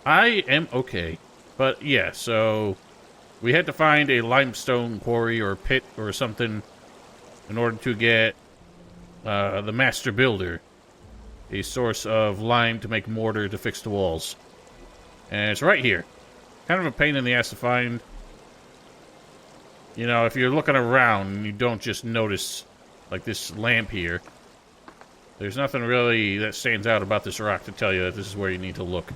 I am okay. But yeah, so we had to find a limestone quarry or pit or something in order to get the master builder, a source of lime to make mortar to fix the walls. And it's right here. Kind of a pain in the ass to find. You know, if you're looking around and you don't just notice, like, this lamp here, there's nothing really that stands out about this rock to tell you that this is where you need to look.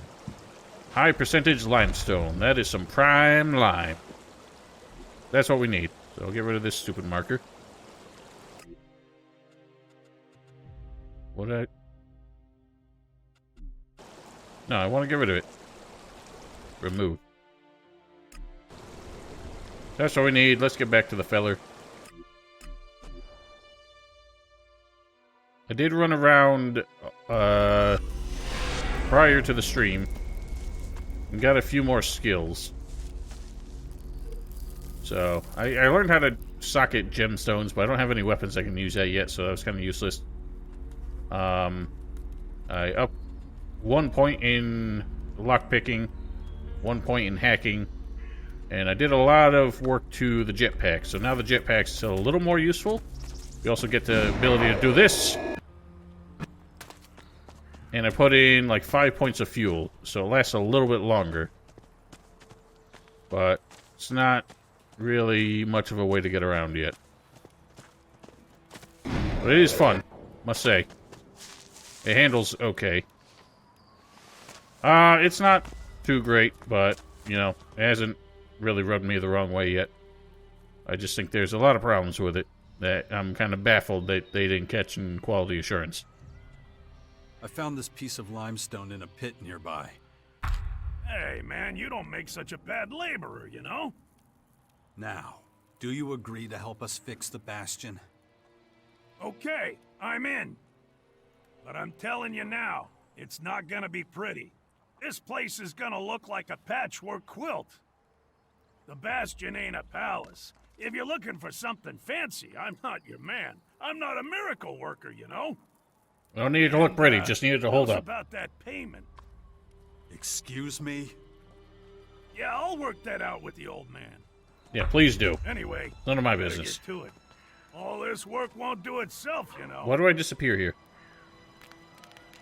High percentage limestone. That is some prime lime. That's what we need. So I'll get rid of this stupid marker. What did I... No, I want to get rid of it. Remove. That's what we need. Let's get back to the feller. I did run around prior to the stream and got a few more skills. So, I learned how to socket gemstones, but I don't have any weapons I can use that yet, so that was kind of useless. I upped 1 point in lockpicking, 1 point in hacking, and I did a lot of work to the jetpack, so now the jetpack's still a little more useful. You also get the ability to do this. And I put in like 5 points of fuel, so it lasts a little bit longer. But it's not really much of a way to get around yet. But it is fun, must say. It handles okay. It's not too great, but, you know, it hasn't really rubbed me the wrong way yet. I just think there's a lot of problems with it that I'm kind of baffled that they didn't catch in quality assurance. I found this piece of limestone in a pit nearby. Hey, man, you don't make such a bad laborer, you know? Now, do you agree to help us fix the bastion? Okay, I'm in. But I'm telling you now, it's not gonna be pretty. This place is gonna look like a patchwork quilt. The bastion ain't a palace. If you're looking for something fancy, I'm not your man. I'm not a miracle worker, you know? I don't need it to look pretty, just need it to hold up. About that payment. Excuse me? Yeah, I'll work that out with the old man. Yeah, please do. Anyway, none of my business. Get to it. All this work won't do itself, you know. Why do I disappear here?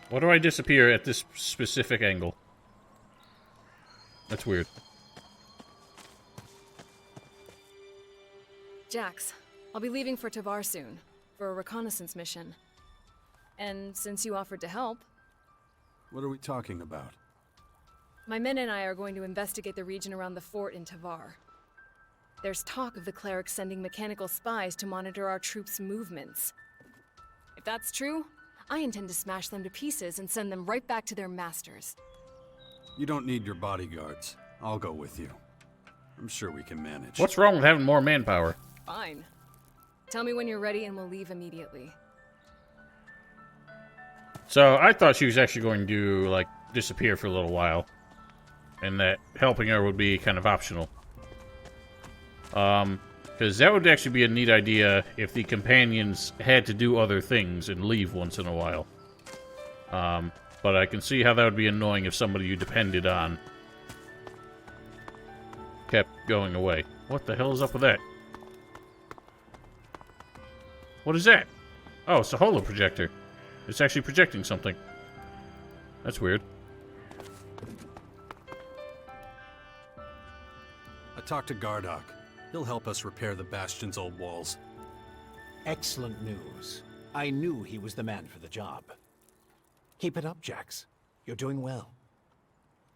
Why do I disappear at this specific angle? That's weird. Jax, I'll be leaving for Tavar soon, for a reconnaissance mission. And since you offered to help... What are we talking about? My men and I are going to investigate the region around the fort in Tavar. There's talk of the clerics sending mechanical spies to monitor our troops' movements. If that's true, I intend to smash them to pieces and send them right back to their masters. You don't need your bodyguards. I'll go with you. I'm sure we can manage. What's wrong with having more manpower? Fine. Tell me when you're ready and we'll leave immediately. So, I thought she was actually going to, like, disappear for a little while. And that helping her would be kind of optional. Because that would actually be a neat idea if the companions had to do other things and leave once in a while. But I can see how that would be annoying if somebody you depended on kept going away. What the hell is up with that? What is that? Oh, it's a holo projector. It's actually projecting something. That's weird. I talked to Gardock. He'll help us repair the bastion's old walls. Excellent news. I knew he was the man for the job. Keep it up, Jax. You're doing well.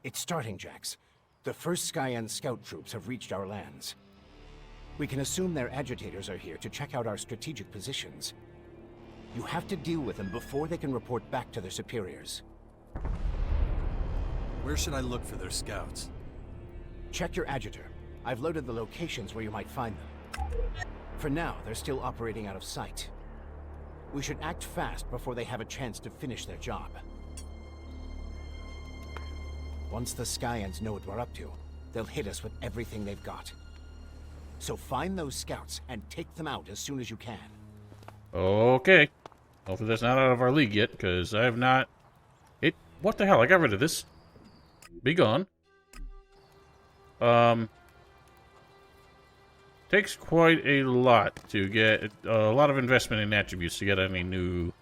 It's starting, Jax. The first Skyan scout troops have reached our lands. We can assume their agitators are here to check out our strategic positions. You have to deal with them before they can report back to their superiors. Where should I look for their scouts? Check your agitator. I've loaded the locations where you might find them. For now, they're still operating out of sight. We should act fast before they have a chance to finish their job. Once the Skyans know what we're up to, they'll hit us with everything they've got. So find those scouts and take them out as soon as you can. Okay. Hopefully that's not out of our league yet, because I have not... What the hell? I got rid of this. Be gone. Takes quite a lot to get a lot of investment in attributes to get any new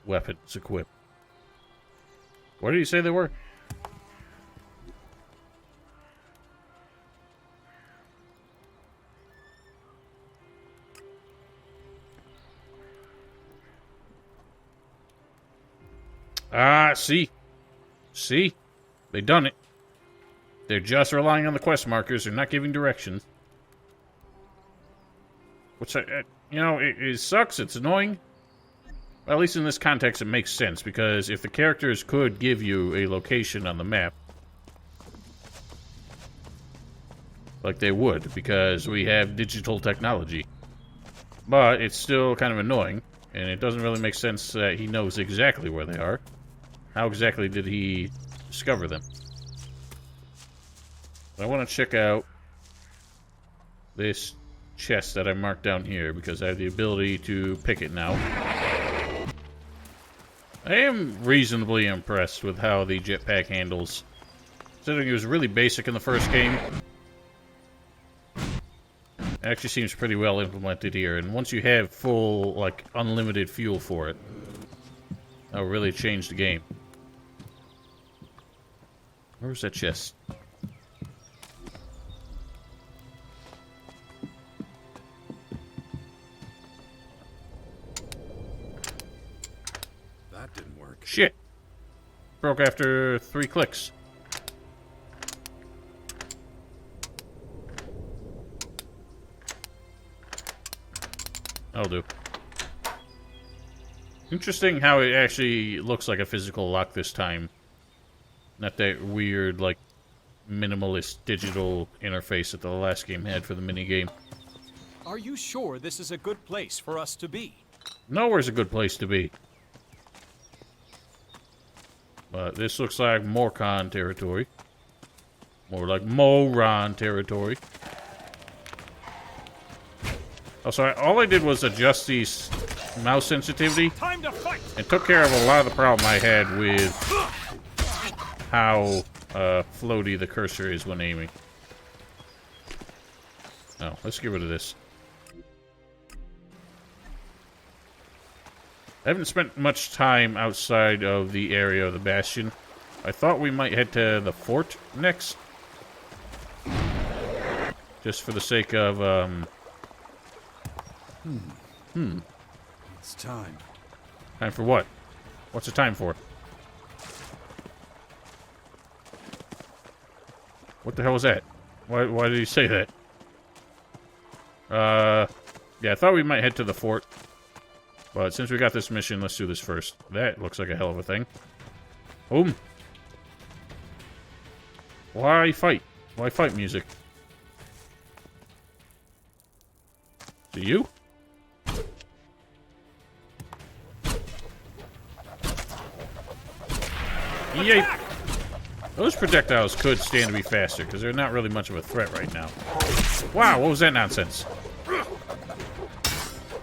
weapons equipped. Where did you say they were? Ah, see? See? They done it. They're just relying on the quest markers. They're not giving directions. Which, you know, it sucks. It's annoying. Well, at least in this context, it makes sense. Because if the characters could give you a location on the map, like they would, because we have digital technology. But it's still kind of annoying. And it doesn't really make sense that he knows exactly where they are. How exactly did he discover them? I want to check out this chest that I marked down here because I have the ability to pick it now. I am reasonably impressed with how the jetpack handles. Considering it was really basic in the first game, it actually seems pretty well implemented here. And once you have full, like, unlimited fuel for it, that'll really change the game. Where was that chest? That didn't work. Shit! Broke after 3 clicks. That'll do. Interesting how it actually looks like a physical lock this time. Not that weird, like, minimalist digital interface that the last game had for the minigame. Are you sure this is a good place for us to be? Nowhere's a good place to be. But this looks like Morcon territory. More like Moron territory. Also, all I did was adjust the mouse sensitivity. Time to fight! And took care of a lot of the problem I had with how floaty the cursor is when aiming. Oh, let's get rid of this. I haven't spent much time outside of the area of the Bastion. I thought we might head to the fort next. Just for the sake of, It's time. Time for what? What's the time for? What the hell was that? Why did he say that? Yeah, I thought we might head to the fort. But since we got this mission, let's do this first. That looks like a hell of a thing. Boom. Why fight? Why fight music? To you? Yay! Those projectiles could stand to be faster, because they're not really much of a threat right now. Wow, what was that nonsense?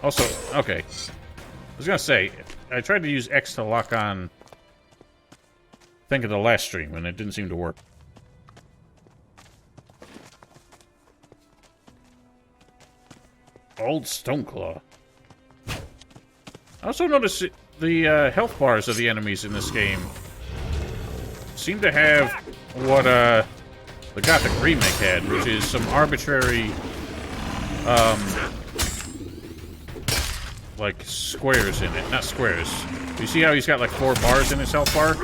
Also, okay. I was gonna say, I tried to use X to lock on... think of the last stream, and it didn't seem to work. Old Stoneclaw. I also noticed the health bars of the enemies in this game seem to have what the Gothic remake had, which is some arbitrary like squares in it. Not squares. You see how he's got like 4 bars in his health bar?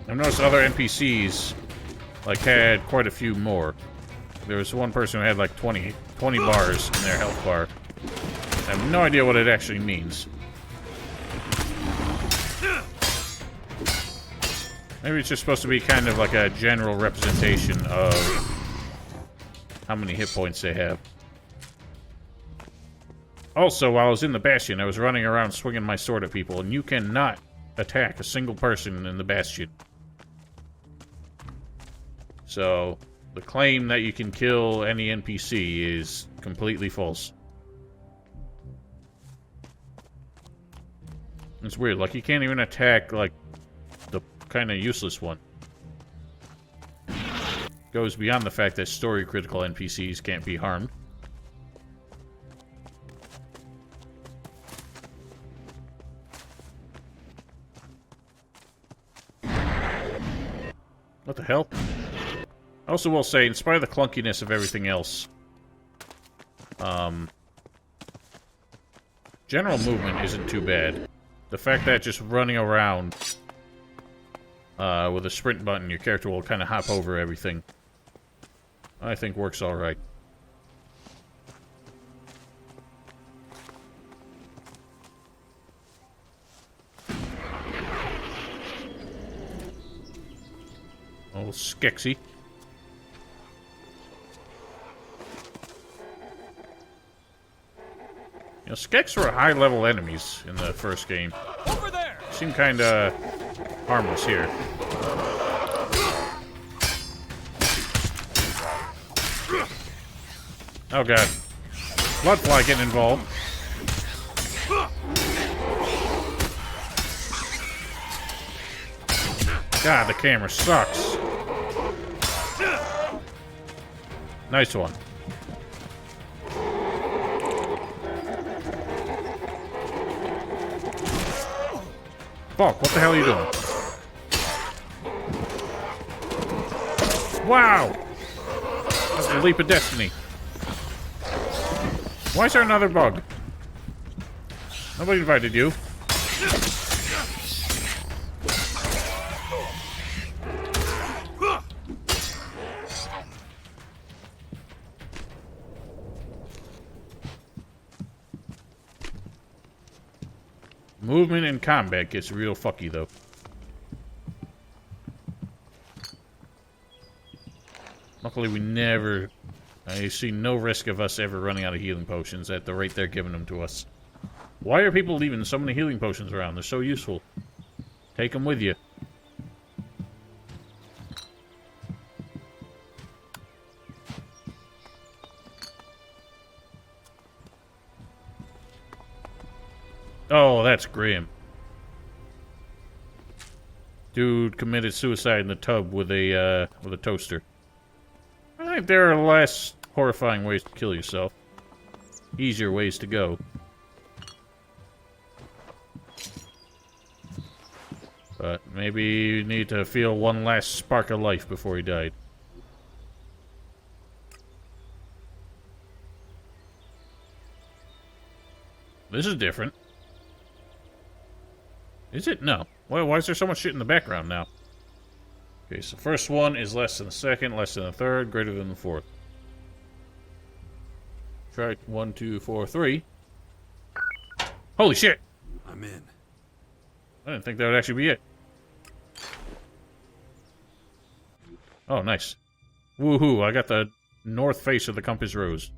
I've noticed other NPCs like had quite a few more. There was one person who had like 20 bars in their health bar. I have no idea what it actually means. Maybe it's just supposed to be kind of like a general representation of how many hit points they have. Also, while I was in the Bastion, I was running around swinging my sword at people, and you cannot attack a single person in the Bastion. So, the claim that you can kill any NPC is completely false. It's weird, like, you can't even attack, like, kind of useless one. Goes beyond the fact that story-critical NPCs can't be harmed. What the hell? I also will say, in spite of the clunkiness of everything else, general movement isn't too bad. The fact that just running around with a sprint button, your character will kind of hop over everything, I think works alright. Old Skexy. You know, Skeks were high-level enemies in the first game. Over there! Seem kinda harmless here. Oh god. Bloodfly getting involved. God, the camera sucks. Nice one. Fuck, what the hell are you doing? Wow! That's the leap of destiny. Why is there another bug? Nobody invited you. Movement in combat gets real fucky, though. Luckily, we never... I see no risk of us ever running out of healing potions at the rate they're giving them to us. Why are people leaving so many healing potions around? They're so useful. Take them with you. Oh, that's grim. Dude committed suicide in the tub with a toaster. I think there are less horrifying ways to kill yourself. Easier ways to go. But maybe you need to feel one last spark of life before he died. This is different. Is it? No. Why is there so much shit in the background now? Okay, so first one is less than the second, less than the third, greater than the fourth. Try 1, 2, 4, 3. Holy shit! I'm in. I didn't think that would actually be it. Oh, nice. Woohoo, I got the north face of the compass rose.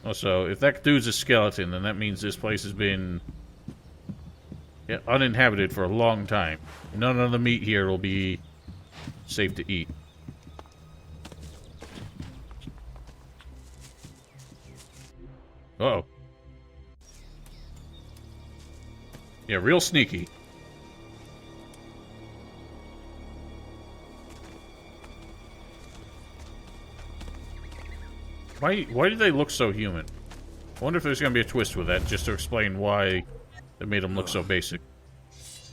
Also, if that dude's a skeleton, then that means this place has been uninhabited for a long time. None of the meat here will be safe to eat. Uh-oh. Yeah, real sneaky. Why do they look so human? I wonder if there's gonna be a twist with that, just to explain why they made them look so basic.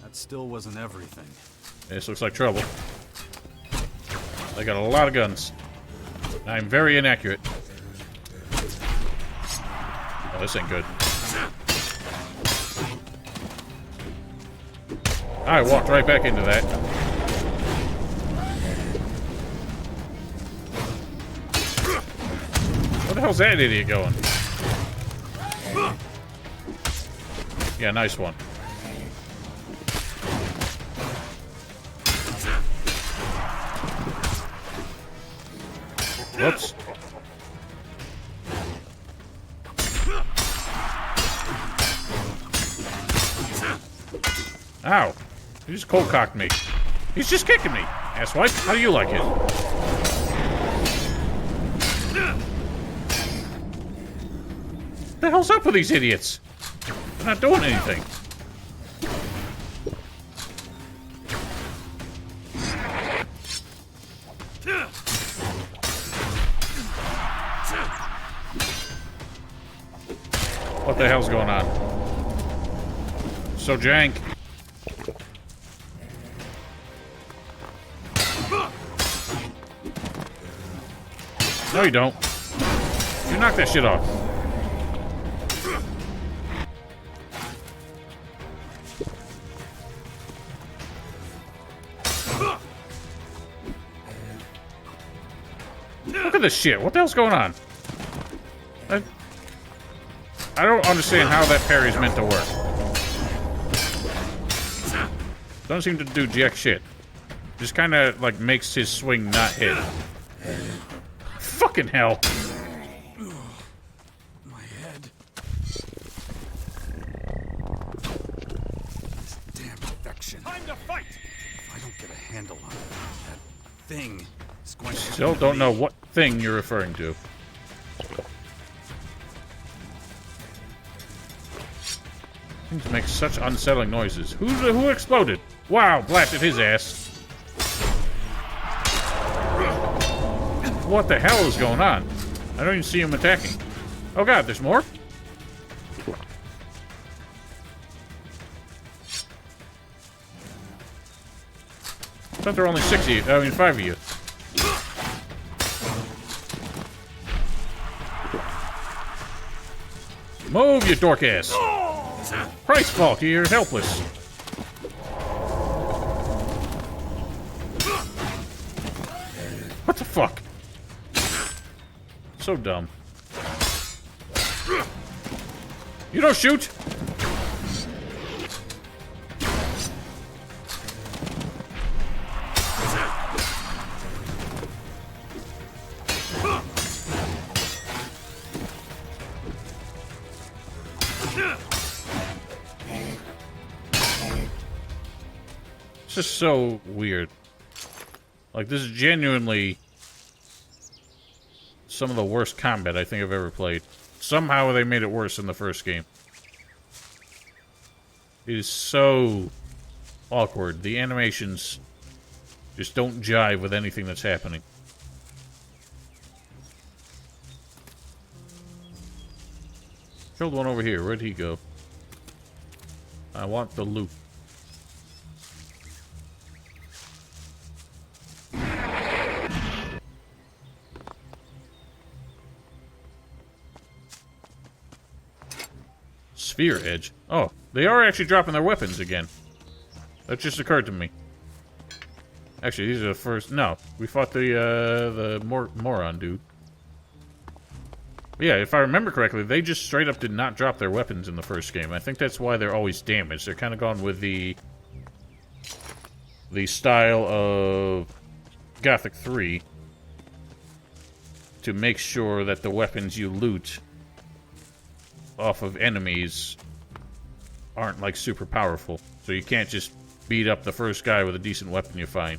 That still wasn't everything. This looks like trouble. They got a lot of guns. I'm very inaccurate. Oh, this ain't good. I walked right back into that. Where the hell's that idiot going? Yeah, nice one. Whoops. Ow. He just cold-cocked me. He's just kicking me. Asswipe, how do you like it? What the hell's up with these idiots? They're not doing anything. What the hell's going on? So jank. No, you don't. You knock that shit off. Look at this shit. What the hell's going on? I don't understand how that parry's meant to work. Doesn't seem to do jack shit. Just kind of, like, makes his swing not hit. Fucking hell. My head. This damn infection. Time to fight! If I don't get a handle on it, that thing is going to... Still don't know what thing you're referring to. Seems to make such unsettling noises. Who exploded? Wow, blasted his ass. What the hell is going on? I don't even see him attacking. Oh god, there's more? I thought there were only 6 of you. I mean, 5 of you. Move, you dork ass! Christ, Falk, you're helpless. What the fuck? So dumb. You don't shoot! It's just so weird. Like, this is genuinely some of the worst combat I think I've ever played. Somehow they made it worse in the first game. It is so awkward. The animations just don't jive with anything that's happening. Killed one over here. Where'd he go? I want the loot. Sphere edge. Oh, they are actually dropping their weapons again. That just occurred to me. Actually, these are the first. No, we fought the moron dude. But yeah, if I remember correctly, they just straight up did not drop their weapons in the first game. I think that's why they're always damaged. They're kind of gone with the style of Gothic 3 to make sure that the weapons you loot off of enemies aren't like super powerful. So you can't just beat up the first guy with a decent weapon you find.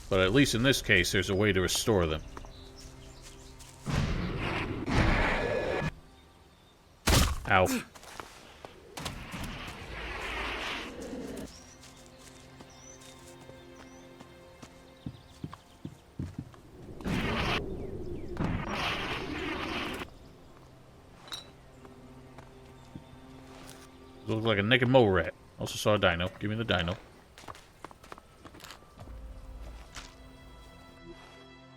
But at least in this case, there's a way to restore them. Ow. Looks like a naked mole rat. Also saw a dino. Give me the dino.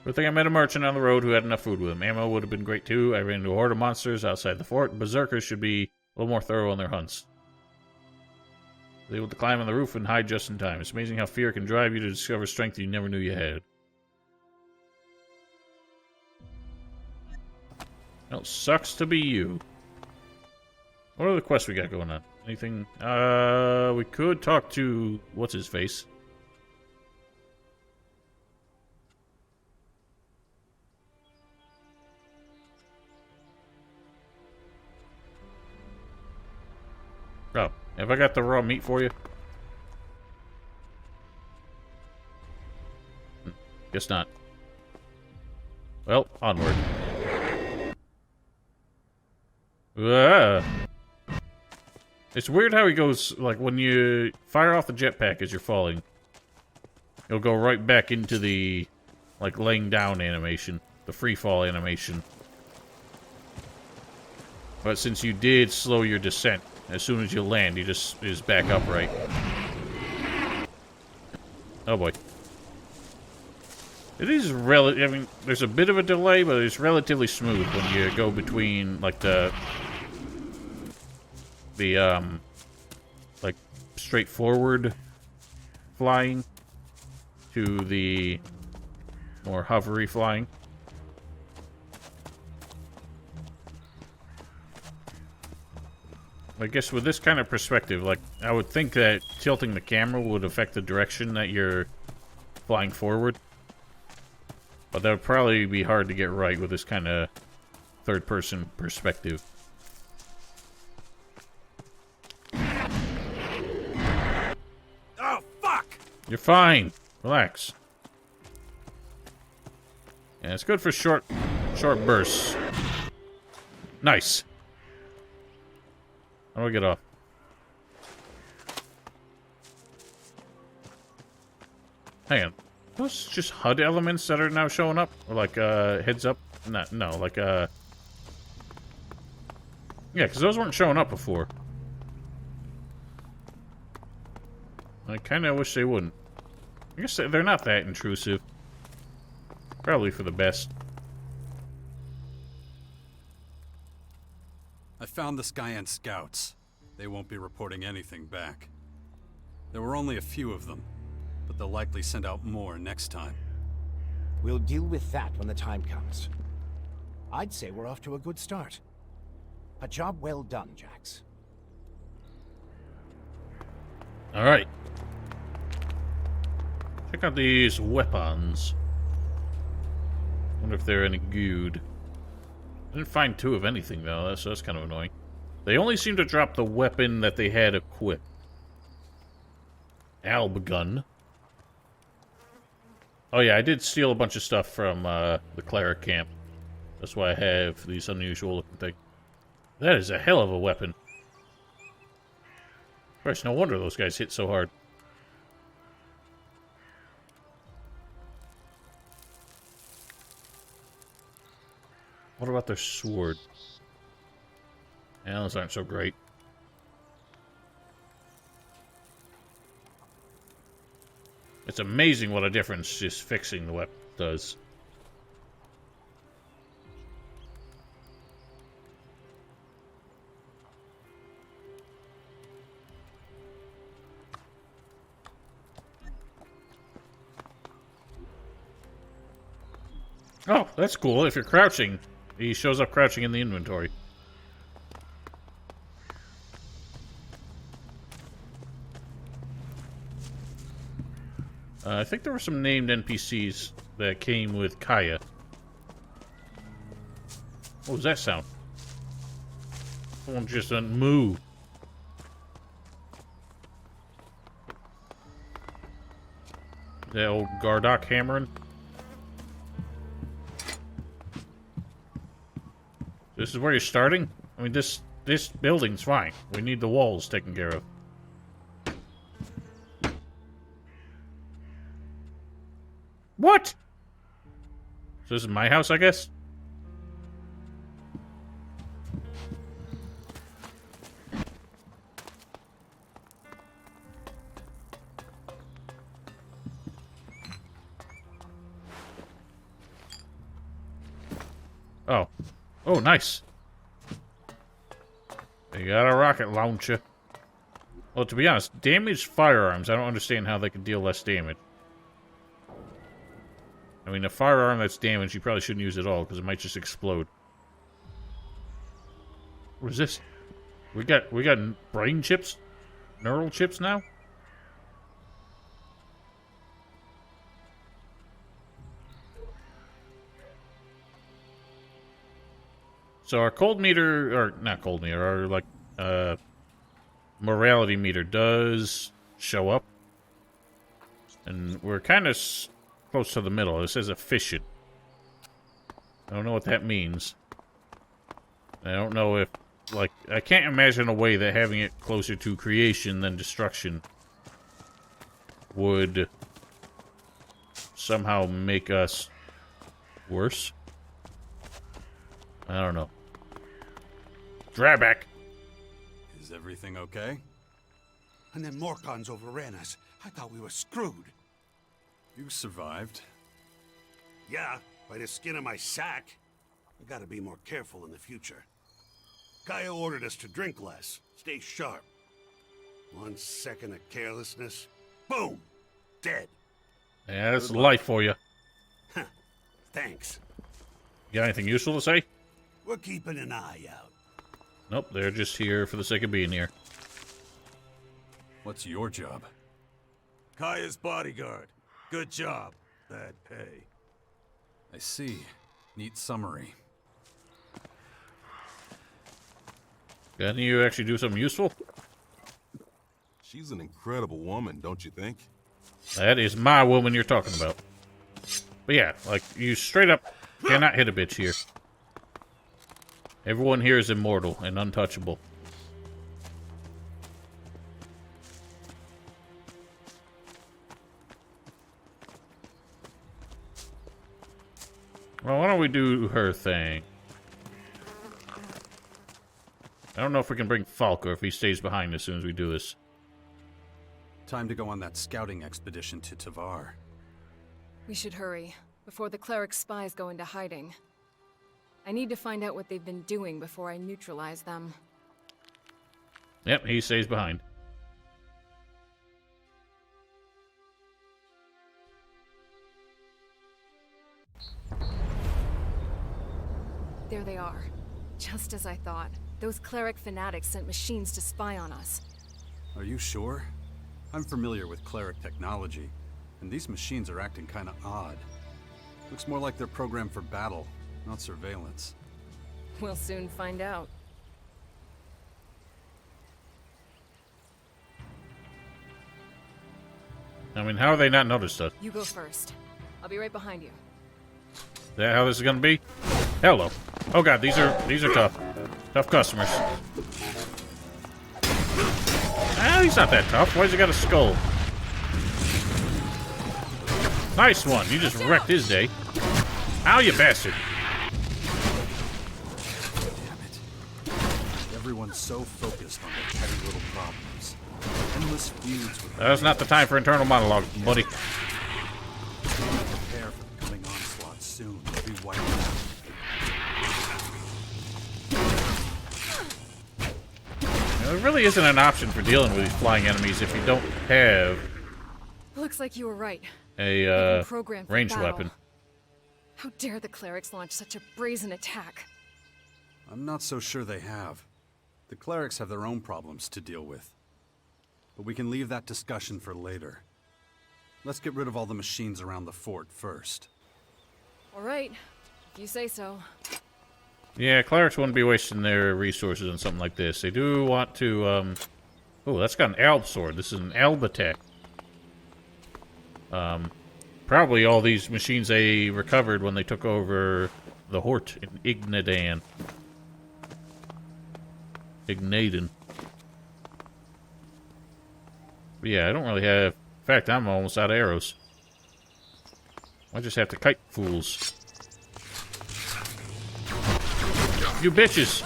Good thing I met a merchant on the road who had enough food with him. Ammo would have been great too. I ran into a horde of monsters outside the fort. Berserkers should be a little more thorough on their hunts. They able to climb on the roof and hide just in time. It's amazing how fear can drive you to discover strength you never knew you had. Well, sucks to be you. What are the quests we got going on? Anything? We could talk to... what's his face? Oh, have I got the raw meat for you? Guess not. Well, onward. Ah. It's weird how he goes, like, when you fire off the jetpack as you're falling, he'll go right back into the, like, laying down animation, the free fall animation. But since you did slow your descent, as soon as you land, he just is back upright. Oh boy. It is I mean, there's a bit of a delay, but it's relatively smooth when you go between, like, like, straightforward flying to the more hovery flying. I guess with this kind of perspective, like, I would think that tilting the camera would affect the direction that you're flying forward. But that would probably be hard to get right with this kind of third-person perspective. Oh, fuck! You're fine. Relax. Yeah, it's good for short bursts. Nice. How do I get off? Hang on. Those just HUD elements that are now showing up? Or like, heads up? No, like, yeah, because those weren't showing up before. I kind of wish they wouldn't. I guess they're not that intrusive. Probably for the best. I found the Skyan scouts. They won't be reporting anything back. There were only a few of them, but they'll likely send out more next time. We'll deal with that when the time comes. I'd say we're off to a good start. A job well done, Jax. Alright. Check out these weapons. Wonder if they're any good. I didn't find two of anything, though, so that's kind of annoying. They only seem to drop the weapon that they had equipped. Alb gun. Oh yeah, I did steal a bunch of stuff from the cleric camp. That's why I have these unusual looking things. That is a hell of a weapon. Christ, no wonder those guys hit so hard. What about their sword? Yeah, those aren't so great. It's amazing what a difference just fixing the weapon does. Oh, that's cool. If you're crouching, he shows up crouching in the inventory. I think there were some named NPCs that came with Caja. What was that sound? Someone just went moo. That old Gardock hammering. This is where you're starting? I mean, this building's fine. We need the walls taken care of. What? So this is my house, I guess? Oh. Oh, nice. You got a rocket launcher. Well, to be honest, damaged firearms, I don't understand how they can deal less damage. I mean, a firearm that's damaged, you probably shouldn't use it at all, because it might just explode. What is this? We got brain chips? Neural chips now? So our cold meter, or not cold meter, our, like, morality meter does show up. And we're kind of close to the middle. It says efficient. I don't know what that means. I don't know if like, I can't imagine a way that having it closer to creation than destruction would somehow make us worse. I don't know. Drawback. Is everything okay? And then Morcons overran us. I thought we were screwed. You survived. Yeah, by the skin of my sack. I gotta be more careful in the future. Caja ordered us to drink less, stay sharp. 1 second of carelessness, boom, dead. Yeah, that's life for you. Thanks. You got anything useful to say? We're keeping an eye out. Nope, they're just here for the sake of being here. What's your job? Kaya's bodyguard. Good job. Bad pay. I see. Neat summary. Can you actually do something useful? She's an incredible woman, don't you think? That is my woman you're talking about. But yeah, like, you straight up cannot hit a bitch here. Everyone here is immortal and untouchable. Well, why don't we do her thing? I don't know if we can bring Falk or if he stays behind as soon as we do this. Time to go on that scouting expedition to Tavar. We should hurry, before the cleric spies go into hiding. I need to find out what they've been doing before I neutralize them. Yep, he stays behind. There they are. Just as I thought. Those cleric fanatics sent machines to spy on us. Are you sure? I'm familiar with cleric technology, and these machines are acting kinda odd. Looks more like they're programmed for battle, not surveillance. We'll soon find out. I mean, how have they not noticed us? You go first. I'll be right behind you. Is that how this is gonna be? Hello. Oh god, these are tough. Tough customers. Ah, he's not that tough. Why's he got a skull? Nice one. You just wrecked his day. Ow, you bastard. Damn it. Everyone's so focused on their petty little problems. Endless feuds with That's not the time for internal monologue, buddy. prepare for the coming onslaught soon. They'll be wiped out. There really isn't an option for dealing with these flying enemies if you don't have Looks like you were right. a Programmed for ranged battle. weapon. How dare the clerics launch such a brazen attack? I'm not so sure they have. The clerics have their own problems to deal with. But we can leave that discussion for later. Let's get rid of all the machines around the fort first. All right, if you say so. Yeah, clerics wouldn't be wasting their resources on something like this. They do want to, oh, that's got an alb sword. This is an alb attack. Probably all these machines they recovered when they took over the Hort in Ignadan. Ignaden. But yeah, I don't really have... In fact, I'm almost out of arrows. I just have to kite fools. You bitches!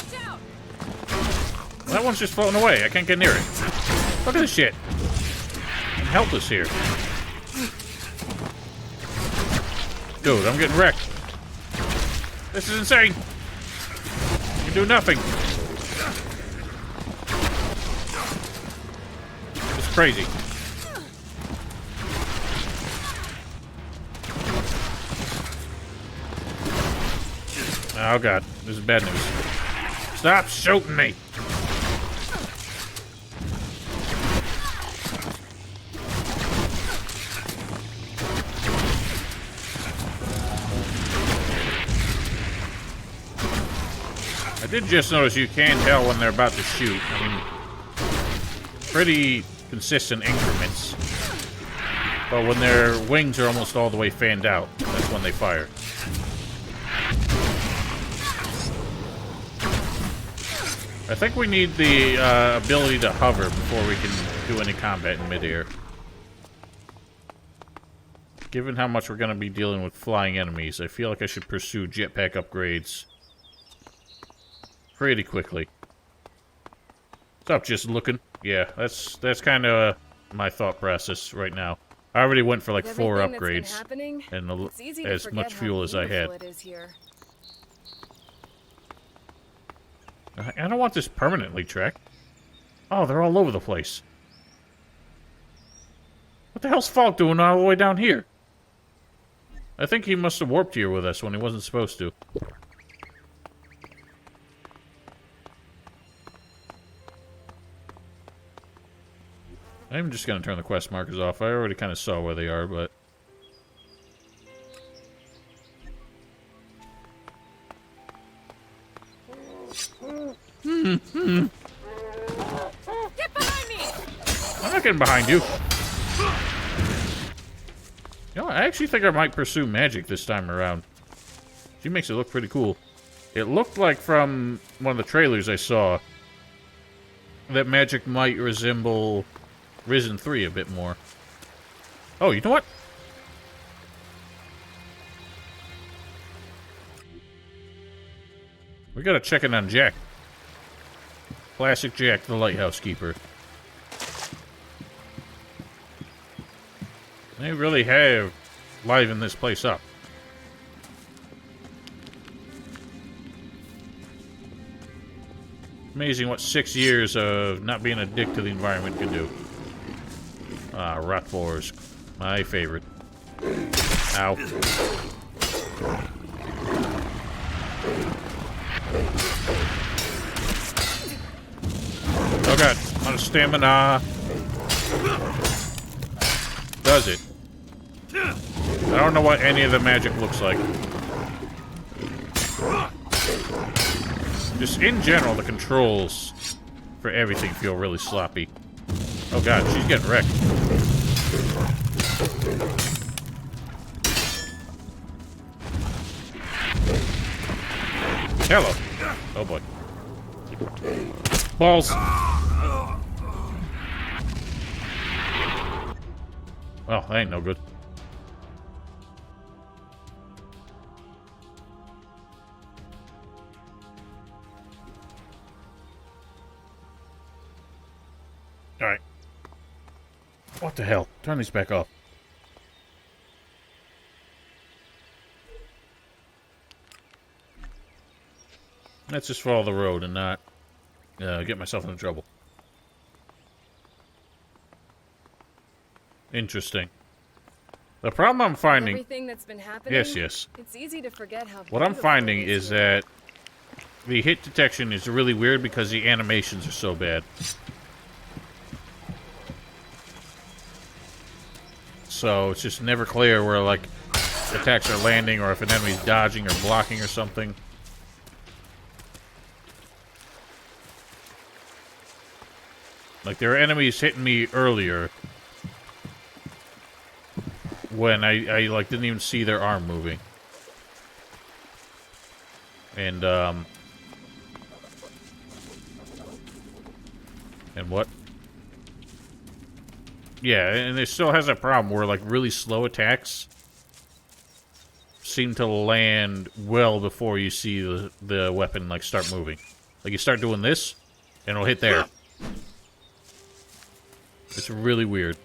That one's just floating away. I can't get near it. Look at this shit. I'm helpless here. Dude, I'm getting wrecked. This is insane. You can do nothing. It's crazy. Oh god, this is bad news. Stop shooting me! I did just notice you can tell when they're about to shoot. I mean, pretty consistent increments. But when their wings are almost all the way fanned out, that's when they fire. I think we need the ability to hover before we can do any combat in midair. Given how much we're going to be dealing with flying enemies, I feel like I should pursue jetpack upgrades pretty quickly. Stop just looking. Yeah, that's kind of my thought process right now. I already went for like 4 upgrades and as much fuel as I had. I don't want this permanently tracked. Oh, they're all over the place. What the hell's Falk doing all the way down here? I think he must have warped here with us when he wasn't supposed to. I'm just gonna turn the quest markers off. I already kind of saw where they are, but... Get behind me! I'm not getting behind you. You know, I actually think I might pursue magic this time around. She makes it look pretty cool. It looked like from one of the trailers I saw that magic might resemble Risen 3 a bit more. Oh, you know what? We gotta check in on Jack. Classic Jack, the lighthouse keeper. They really have livened this place up. Amazing what 6 years of not being a dick to the environment can do. Ah, rot boars. My favorite. Ow. Oh god, I'm out of stamina. Does it? I don't know what any of the magic looks like. Just in general, the controls for everything feel really sloppy. Oh god, she's getting wrecked. Hello. Oh boy. Balls. Oh, that ain't no good. Alright. What the hell? Turn these back off. Let's just follow the road and not get myself into trouble. Interesting. The problem I'm finding... Everything that's been happening, yes, yes. It's easy to forget how what I'm finding it is that the hit detection is really weird because the animations are so bad. So it's just never clear where, like, attacks are landing or if an enemy's dodging or blocking or something. Like, there are enemies hitting me earlier when I like, didn't even see their arm moving. And what? Yeah, and it still has a problem where, like, really slow attacks seem to land well before you see the weapon, like, start moving. Like, you start doing this, and it'll hit there. It's really weird.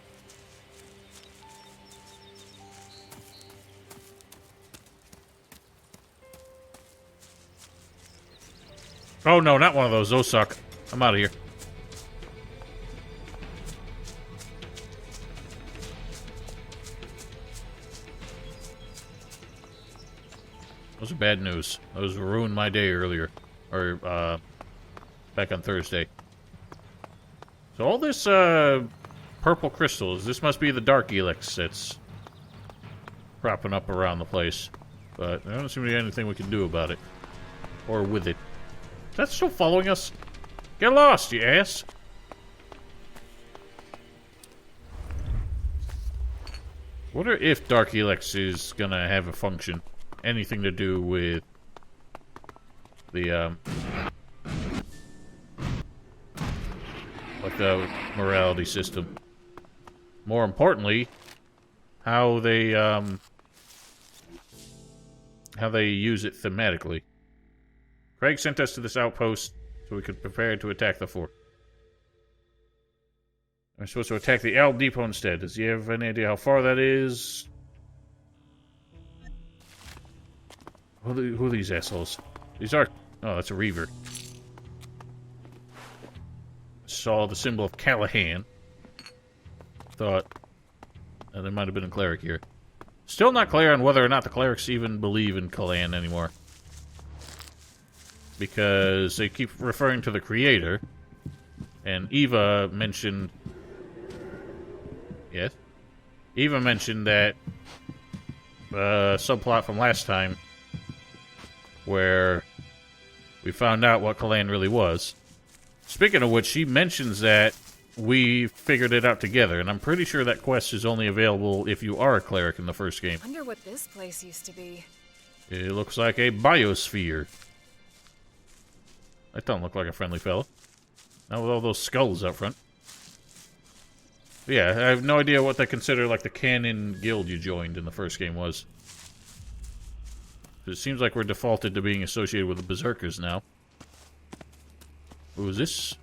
Oh no, not one of those. Those suck. I'm out of here. Those are bad news. Those ruined my day earlier. Or, back on Thursday. So all this, purple crystals, this must be the dark ELEX that's propping up around the place. But there doesn't seem to be anything we can do about it. Or with it. Is that still following us? Get lost, you ass! Wonder if Dark ELEX is gonna have a function. Anything to do with the, the morality system. More importantly, how they use it thematically. Craig sent us to this outpost so we could prepare to attack the fort. We're supposed to attack the Al Depot instead. Does he have any idea how far that is? Who are these assholes? These are... Oh, that's a Reaver. Saw the symbol of Callahan. Thought there might have been a cleric here. Still not clear on whether or not the clerics even believe in Callahan anymore. Because they keep referring to the creator. And Eva mentioned... Yes? Eva mentioned that subplot from last time where we found out what Callahan really was. Speaking of which, she mentions that we figured it out together, and I'm pretty sure that quest is only available if you are a cleric in the first game. Wonder what this place used to be. It looks like a biosphere. That don't look like a friendly fellow. Not with all those skulls up front. But yeah, I have no idea what they consider like the canon guild you joined in the first game was. It seems like we're defaulted to being associated with the Berserkers now. Who is this?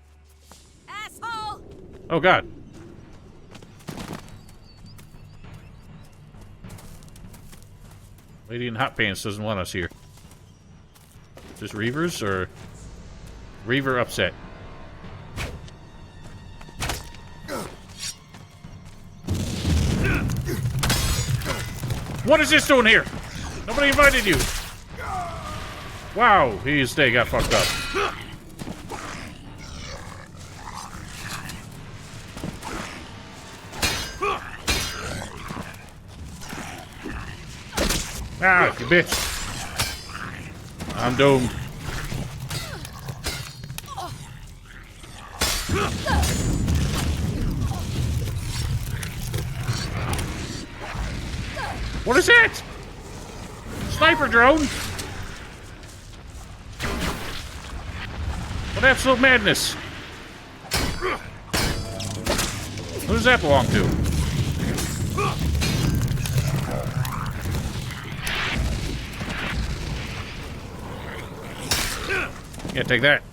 Asshole! Oh god. Lady in hot pants doesn't want us here. Is this Reavers or... Reaver upset? What is this doing here? Nobody invited you. Wow, they got fucked up. Ah, you bitch. I'm doomed. What is it? Sniper drone? What absolute madness? Who does that belong to? Yeah, take that.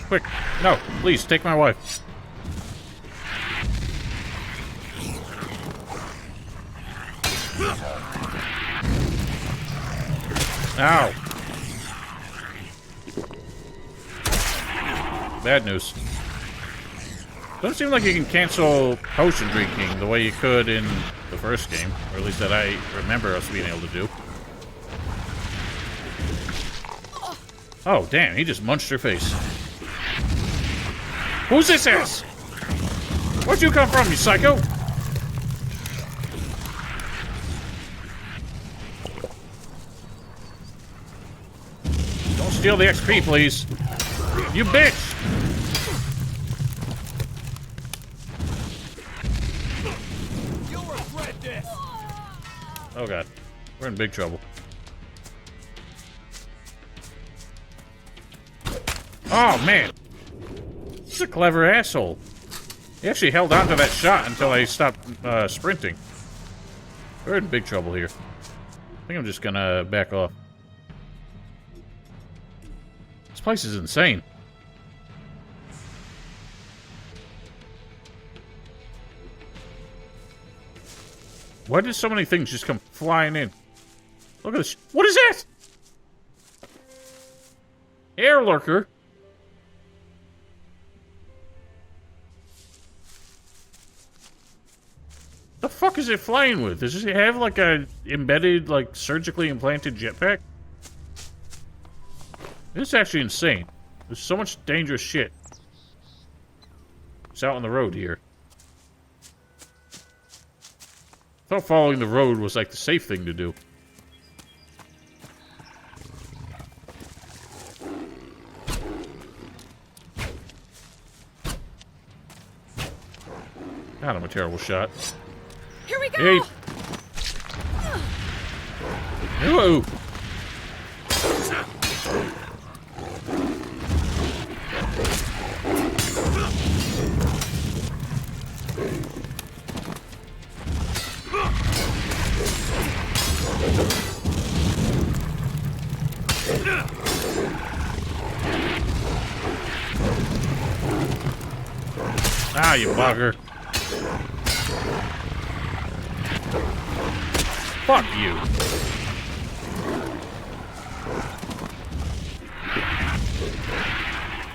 Quick. No, please, take my wife. Ow. Bad news. Doesn't seem like you can cancel potion drinking the way you could in the first game, or at least that I remember us being able to do. Oh, damn, he just munched her face. Who's this ass? Where'd you come from, you psycho? Don't steal the XP, please. You bitch! Oh god, we're in big trouble. Oh man, he's a clever asshole. He actually held on to that shot until I stopped sprinting. We're in big trouble here. I think I'm just gonna back off. This place is insane. Why did so many things just come flying in? Look at this. What is that? Air lurker. The fuck is it flying with? Does it have like a embedded, like surgically implanted jetpack? This is actually insane. There's so much dangerous shit. It's out on the road here. I thought following the road was like the safe thing to do. God, I'm a terrible shot. Here we go! Hey! Hello! Ah, you bugger. Fuck you.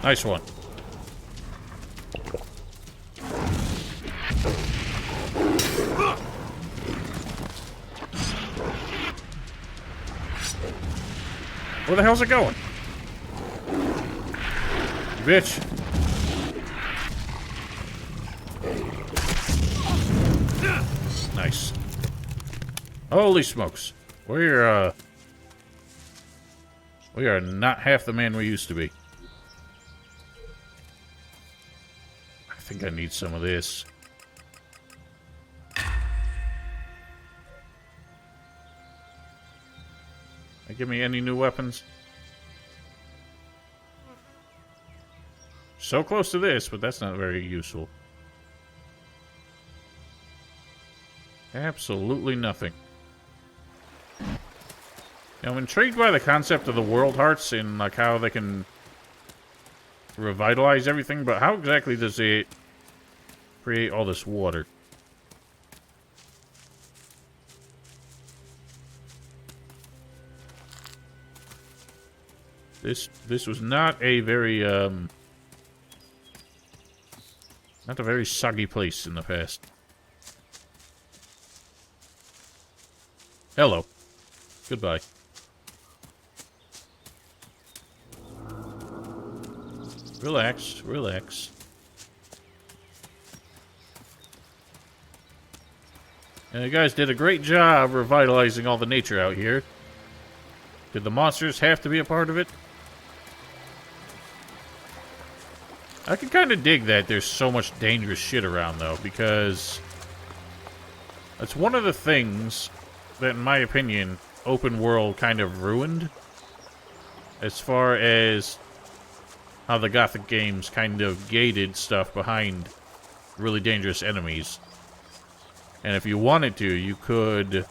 Nice one. Where the hell's it going? Bitch. Nice. Holy smokes. We are not half the man we used to be. I think I need some of this. Give me any new weapons? So close to this, but that's not very useful. Absolutely nothing. Now, I'm intrigued by the concept of the world hearts and like how they can revitalize everything, but how exactly does it create all this water? This was not a very not a very soggy place in the past. Hello. Goodbye. Relax, relax. And you guys did a great job revitalizing all the nature out here. Did the monsters have to be a part of it? I can kind of dig that there's so much dangerous shit around, though, because that's one of the things that, in my opinion, open world kind of ruined, as far as how the Gothic games kind of gated stuff behind really dangerous enemies. And if you wanted to, you could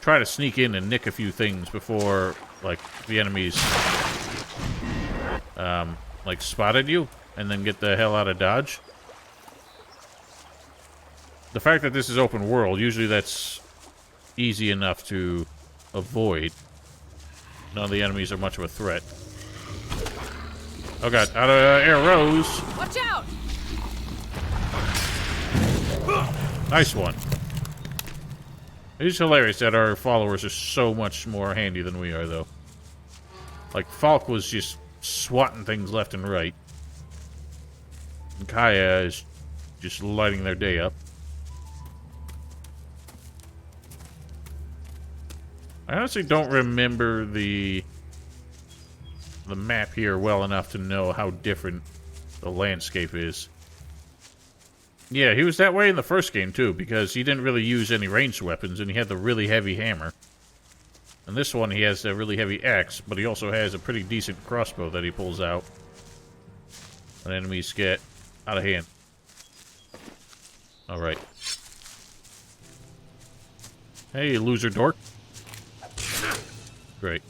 try to sneak in and nick a few things before, like, the enemies like spotted you, and then get the hell out of Dodge. The fact that this is open world, usually that's easy enough to avoid. None of the enemies are much of a threat. Oh god, out of arrows! Watch out! Nice one. It's hilarious that our followers are so much more handy than we are, though. Like, Falk was just swatting things left and right. And Caja is just lighting their day up. I honestly don't remember the map here well enough to know how different the landscape is. Yeah, he was that way in the first game, too, because he didn't really use any ranged weapons, and he had the really heavy hammer. And this one, he has a really heavy axe, but he also has a pretty decent crossbow that he pulls out when enemies get out of hand. Alright. Hey, loser dork. Great.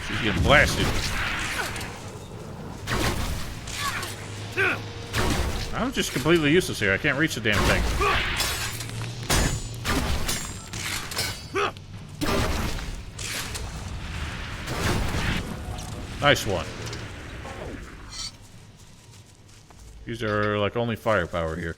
She's getting blasted. I'm just completely useless here. I can't reach the damn thing. Nice one. These are like only firepower here.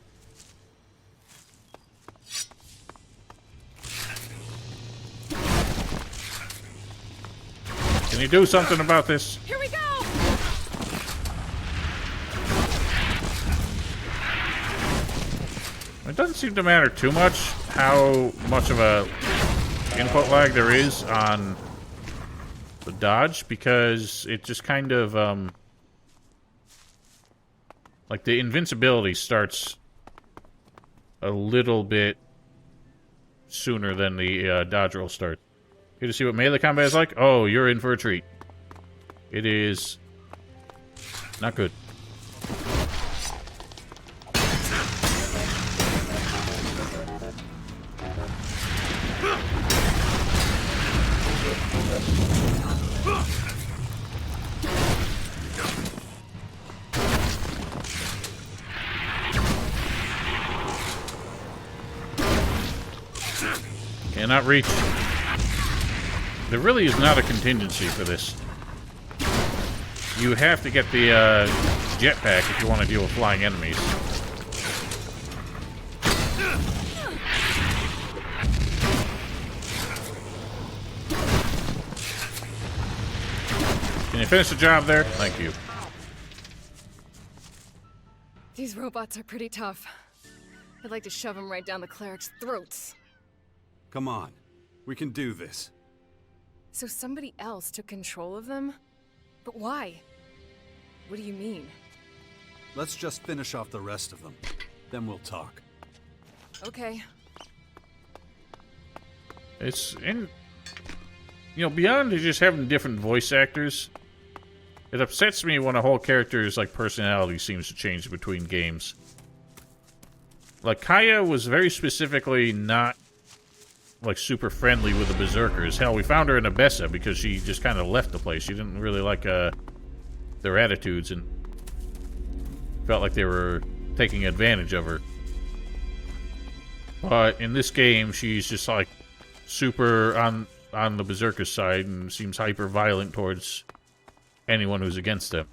Can you do something about this? Here we go! It doesn't seem to matter too much how much of a input lag there is on the dodge, because it just kind of like the invincibility starts a little bit sooner than the dodge roll starts. Here to see what melee combat is like? Oh, you're in for a treat. It is not good. Cannot reach. There really is not a contingency for this. You have to get the jetpack if you want to deal with flying enemies. Can you finish the job there? Thank you. These robots are pretty tough. I'd like to shove them right down the cleric's throats. Come on. We can do this. So somebody else took control of them? But why? What do you mean? Let's just finish off the rest of them. Then we'll talk. Okay. It's in... You know, beyond just having different voice actors, it upsets me when a whole character's, like, personality seems to change between games. Like, Caja was very specifically not, like, super friendly with the Berserkers. Hell, we found her in Abessa because she just kind of left the place. She didn't really like, their attitudes and felt like they were taking advantage of her. But in this game, she's just, like, super on the Berserker side and seems hyper-violent towards anyone who's against them.